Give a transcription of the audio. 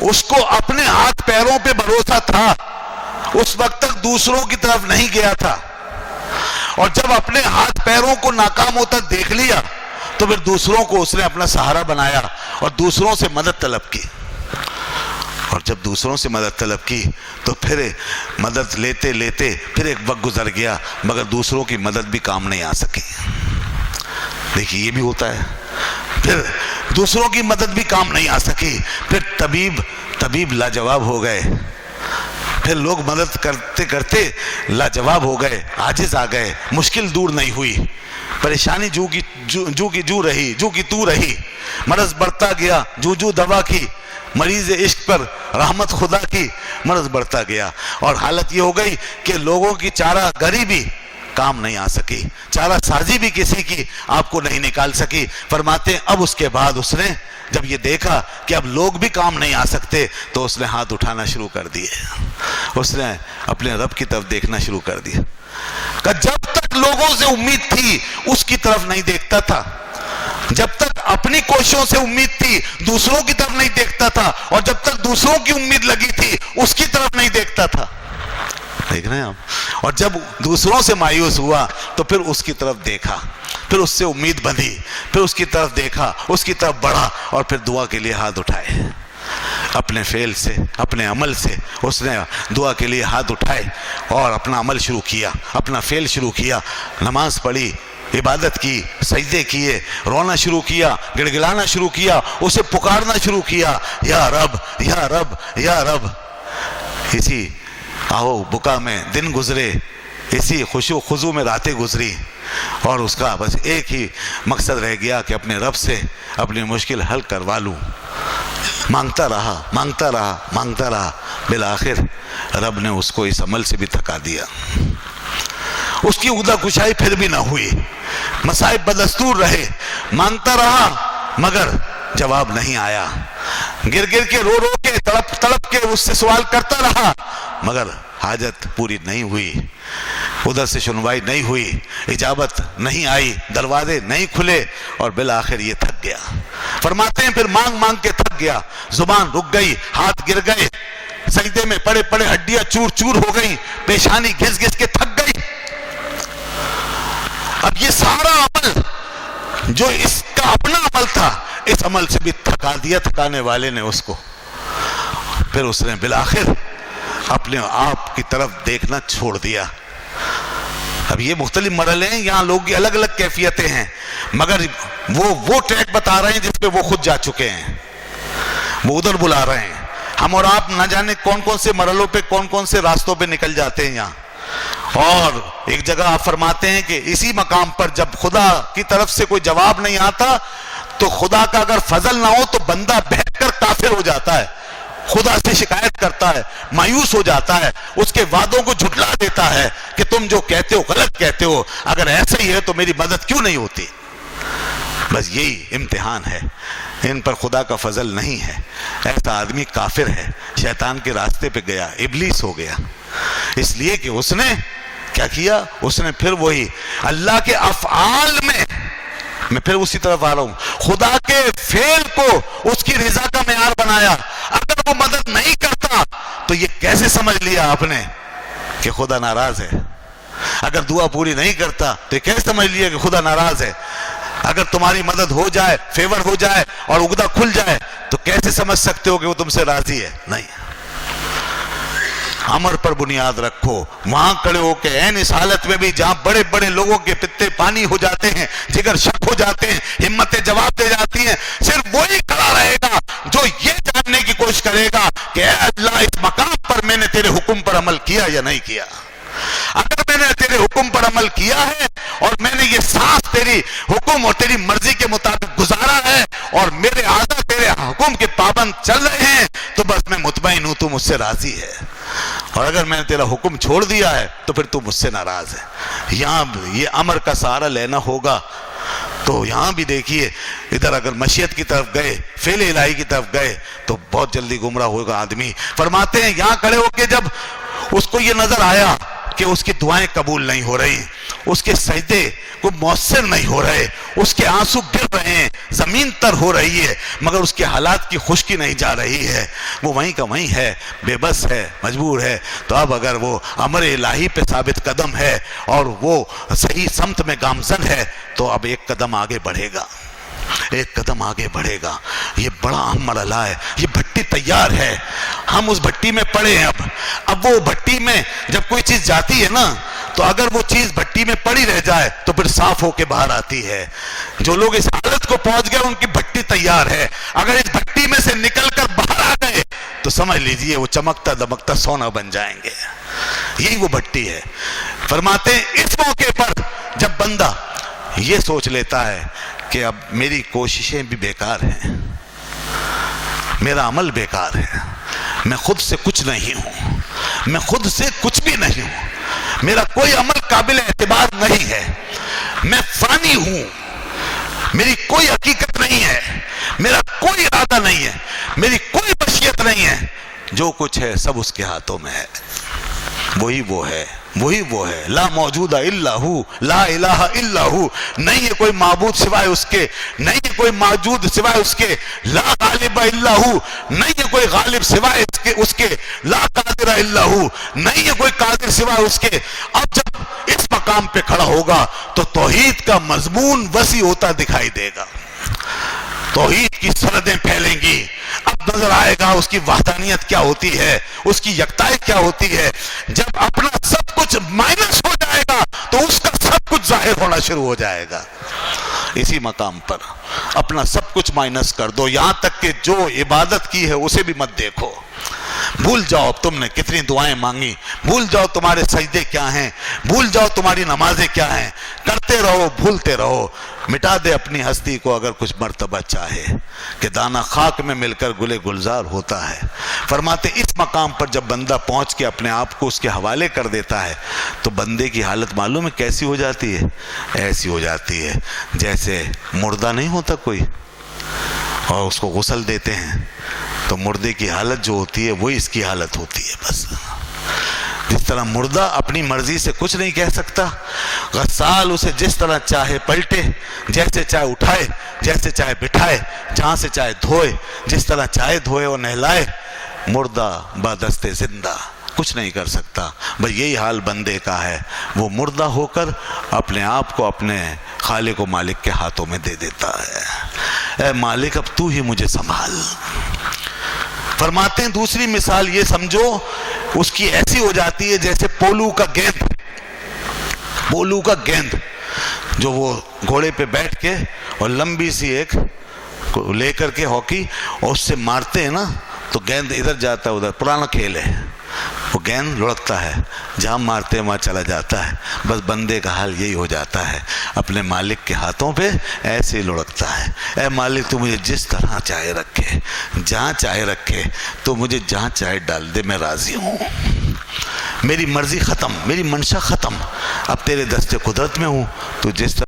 اس کو اپنے ہاتھ پیروں پہ بھروسہ تھا، اس وقت تک دوسروں کی طرف نہیں گیا تھا، اور جب اپنے ہاتھ پیروں کو ناکام ہوتا دیکھ لیا تو پھر دوسروں کو اس نے اپنا سہارا بنایا اور دوسروں سے مدد طلب کی، اور جب دوسروں سے مدد طلب کی تو پھر مدد لیتے لیتے پھر ایک وقت گزر گیا مگر دوسروں کی مدد بھی کام نہیں آ سکی۔ دیکھیے یہ بھی ہوتا ہے، پھر دوسروں کی مدد بھی کام نہیں آ سکی، پھر طبیب لاجواب ہو گئے، پھر لوگ مدد کرتے کرتے لاجواب ہو گئے، عاجز آ گئے، مشکل دور نہیں ہوئی، پریشانی جو کی تو رہی، مرض بڑھتا گیا، جو دوا کی، مریض عشق پر رحمت خدا کی، مرض بڑھتا گیا، اور حالت یہ ہو گئی کہ لوگوں کی چارہ گری بھی کام نہیں آ سکی، چارہ سازی بھی کسی کی آپ کو نہیں نکال سکی۔ فرماتے ہیں اب اس کے بعد اس نے جب یہ دیکھا کہ اب لوگ بھی کام نہیں آ سکتے تو اس نے ہاتھ اٹھانا شروع کر دیے، اس نے اپنے رب کی طرف دیکھنا شروع کر دیا، کہ جب تک لوگوں سے امید تھی اس کی طرف نہیں دیکھتا تھا، جب تک اپنی کوششوں سے امید تھی دوسروں کی طرف نہیں دیکھتا تھا، اور جب تک دوسروں کی امید لگی تھی اس کی طرف نہیں دیکھتا تھا، دیکھ رہے ہیں آپ، اور جب دوسروں سے مایوس ہوا تو پھر اس کی طرف دیکھا، پھر اس سے امید بندھی، پھر اس کی طرف دیکھا، اس کی طرف بڑھا، اور پھر دعا کے لیے ہاتھ اٹھائے، اپنے فعل سے اپنے عمل سے اس نے دعا کے لیے ہاتھ اٹھائے اور اپنا عمل شروع کیا، اپنا فعل شروع کیا، نماز پڑھی، عبادت کی، سجدے کیے، رونا شروع کیا، گڑگڑانا شروع کیا، اسے پکارنا شروع کیا، یا رب یا رب یا رب۔ اسی آہو بکا میں دن گزرے، اسی خشوع خضوع میں راتیں گزری، اور اس کا بس ایک ہی مقصد رہ گیا کہ اپنے رب سے اپنی مشکل حل کروا لوں۔ مانگتا رہا، بالآخر رب نے اس کو اس عمل سے بھی تھکا دیا، اس کی عقدہ کشائی پھر بھی نہ ہوئی، مصائب بدستور رہے، مانگتا رہا مگر جواب نہیں آیا، گر کے رو کے تڑپ کے اس سے سوال کرتا رہا مگر حاجت پوری نہیں ہوئی، ادھر سے سنوائی نہیں ہوئی، اجابت نہیں آئی، دروازے نہیں کھلے، اور بالآخر یہ تھک گیا۔ فرماتے ہیں پھر مانگ کے تھک گیا، زبان رک گئی، ہاتھ گر گئے، سجدے میں پڑے ہڈیاں چور چور ہو گئی، پیشانی گھس کے تھک گئی۔ اب یہ سارا عمل جو اس کا اپنا عمل تھا، اس عمل سے بھی تھکا دیا تھکانے والے نے اس کو، پھر اس نے بالآخر اپنے آپ کی طرف دیکھنا چھوڑ دیا۔ اب یہ مختلف مرحلے ہیں، یہاں لوگ کی الگ الگ کیفیتیں ہیں، مگر وہ ٹریک بتا رہے ہیں جس پہ وہ خود جا چکے ہیں، وہ ادھر بلا رہے ہیں، ہم اور آپ نہ جانے کون سے مرحلوں پہ کون سے راستوں پہ نکل جاتے ہیں یہاں۔ اور ایک جگہ آپ فرماتے ہیں کہ اسی مقام پر جب خدا کی طرف سے کوئی جواب نہیں آتا تو خدا کا اگر فضل نہ ہو تو بندہ بہک کر کافر ہو جاتا ہے، خدا سے شکایت کرتا ہے، مایوس ہو جاتا ہے، اس کے وعدوں کو جھٹلا دیتا ہے کہ تم جو کہتے ہو غلط کہتے ہو، اگر ایسا ہی ہے تو میری مدد کیوں نہیں ہوتی۔ بس یہی امتحان ہے، ان پر خدا کا فضل نہیں ہے، ایسا آدمی کافر ہے، شیطان کے راستے پہ گیا، ابلیس ہو گیا، اس لیے کہ اس نے کیا کیا، اس نے پھر وہی اللہ کے افعال میں پھر اسی طرف آ رہا ہوں، خدا کے فعل کو اس کی رضا کا معیار بنایا۔ اگر وہ مدد نہیں کرتا تو یہ کیسے سمجھ لیا آپ نے کہ خدا ناراض ہے؟ اگر دعا پوری نہیں کرتا تو یہ کیسے سمجھ لیا کہ خدا ناراض ہے؟ اگر تمہاری مدد ہو جائے، فیور ہو جائے اور عقدہ کھل جائے تو کیسے سمجھ سکتے ہو کہ وہ تم سے راضی ہے؟ نہیں، امر پر بنیاد رکھو، وہاں کھڑے ہو کے عین اس حالت میں بھی جہاں بڑے بڑے لوگوں کے پتے پانی ہو جاتے ہیں، جگر شک ہو جاتے ہیں، ہمتیں جواب دے جاتی ہیں، صرف وہی کھڑا رہے گا جو یہ جاننے کی کوشش کرے گا کہ اے اللہ اس مقام پر میں نے تیرے حکم پر عمل کیا یا نہیں کیا۔ اگر میں نے تیرے حکم پر عمل کیا ہے اور میں نے یہ سانس تیری حکم اور تیری مرضی کے مطابق گزارا ہے اور میرے اعضاء تیرے حکم کے پابند چل رہے ہیں تو بس میں مطمئن ہوں تو مجھ سے راضی ہے، اور اگر میں نے تیرا حکم چھوڑ دیا ہے تو پھر تو مجھ سے ناراض ہے۔ یہاں یہ امر کا سہارا لینا ہوگا۔ تو یہاں بھی دیکھیے، ادھر اگر مشیت کی طرف گئے، فعل الہی کی طرف گئے تو بہت جلدی گمراہ ہوگا آدمی۔ فرماتے ہیں یہاں کھڑے ہو کے جب اس کو یہ نظر آیا کہ اس کی دعائیں قبول نہیں ہو رہی, اس کے سجدے کو مؤثر نہیں ہو رہے, اس کے آنسو گر رہے ہیں, زمین تر ہو رہی ہے, مگر اس کے حالات کی خشکی نہیں جا رہی ہے, وہ وہیں کا وہیں ہے, بے بس ہے, مجبور ہے. تو اب اگر وہ امر الہی پہ ثابت قدم ہے اور وہ صحیح سمت میں گامزن ہے تو اب ایک قدم آگے بڑھے گا, ایک قدم آگے بڑھے گا. یہ بڑا اہم مرحلہ ہے. یہ بھٹی تیار ہے, ہم اس بھٹی میں پڑے ہیں. اب وہ بھٹی میں جب کوئی چیز جاتی ہے نا, تو اگر وہ چیز بھٹی میں پڑی رہ جائے تو پھر صاف ہو کے باہر آتی ہے. جو لوگ اس حالت کو پہنچ گئے ان کی بھٹی تیار ہے. اگر اس بھٹی میں سے نکل کر باہر آ گئے تو سمجھ لیجئے وہ چمکتا دمکتا سونا بن جائیں گے. یہی وہ بھٹی ہے. فرماتے ہیں اس موقع پر جب بندہ یہ سوچ لیتا ہے کہ اب میری کوششیں بھی بیکار ہیں, میرا عمل بیکار ہے, میں خود سے کچھ نہیں ہوں, میں خود سے کچھ بھی نہیں ہوں, میرا کوئی عمل قابل اعتبار نہیں ہے, میں فانی ہوں, میری کوئی حقیقت نہیں ہے, میرا کوئی ارادہ نہیں ہے, میری کوئی مشیت نہیں ہے, جو کچھ ہے سب اس کے ہاتھوں میں ہے. وہی وہ ہے, وہی وہ ہے. لا موجود الا ہو, لا الہ الا ہو, نہیں ہے کوئی معبود سوائے اس کے, نہیں ہے کوئی موجود سوائے اس کے. لا غالب الا ہو, نہیں ہے کوئی غالب سوائے اس کے. لا قادر الا ہو, نہیں ہے کوئی قادر سوائے اس کے. اب جب اس مقام پہ کھڑا ہوگا تو توحید کا مضمون وسیع ہوتا دکھائی دے گا, توحید کی سرحدیں پھیلیں گی. اب نظر آئے گا اس کی وحدانیت کیا ہوتی ہے, اس کی یکتائیت کیا ہوتی ہے. جب اپنا سب کچھ مائنس ہو جائے گا تو اس کا سب کچھ ظاہر ہونا شروع ہو جائے گا. اسی مقام پر اپنا سب کچھ مائنس کر دو, یہاں تک کہ جو عبادت کی ہے اسے بھی مت دیکھو. بھول جاؤ تم نے کتنی دعائیں مانگی, بھول جاؤ تمہارے سجدے کیا ہیں, بھول جاؤ تمہاری نمازیں کیا ہیں. کرتے رہو, بھولتے رہو. مٹا دے اپنی ہستی کو اگر کچھ مرتبہ چاہے کہ دانہ خاک میں مل کر گلے گلزار ہوتا ہے. فرماتے اس مقام پر جب بندہ پہنچ کے اپنے آپ کو اس کے حوالے کر دیتا ہے تو بندے کی حالت معلوم ہے کیسی ہو جاتی ہے. ایسی ہو جاتی ہے جیسے مردہ نہیں ہوتا کوئی اور اس کو غسل دیتے ہیں تو مردے کی حالت جو ہوتی ہے وہی اس کی حالت ہوتی ہے. بس جس طرح مردہ اپنی مرضی سے کچھ نہیں کہہ سکتا, غسال اسے جس طرح چاہے پلٹے, جیسے چاہے اٹھائے, جیسے چاہے بٹھائے, جہاں سے چاہے دھوئے, جس طرح چاہے دھوئے اور نہلائے. مردہ بادست زندہ کچھ نہیں کر سکتا. بس یہی حال بندے کا ہے, وہ مردہ ہو کر اپنے آپ کو اپنے خالق و مالک کے ہاتھوں میں دے دیتا ہے. اے مالک اب تو ہی مجھے سنبھال. فرماتے ہیں دوسری مثال یہ سمجھو, اس کی ایسی ہو جاتی ہے جیسے پولو کا گیند, پولو کا گیند جو وہ گھوڑے پہ بیٹھ کے اور لمبی سی ایک لے کر کے ہاکی اور اس سے مارتے ہیں نا تو گیند ادھر جاتا ہے ادھر. پرانا کھیل ہے, وہ گیند لڑکتا ہے, جہاں مارتے ہیں وہاں چلا جاتا ہے. بس بندے کا حال یہی ہو جاتا ہے, اپنے مالک کے ہاتھوں پہ ایسے ہی لڑکتا ہے. اے مالک تو مجھے جس طرح چاہے رکھے, جہاں چاہے رکھے, تو مجھے جہاں چاہے ڈال دے, میں راضی ہوں. میری مرضی ختم, میری منشا ختم, اب تیرے دست قدرت میں ہوں. تو جس طرح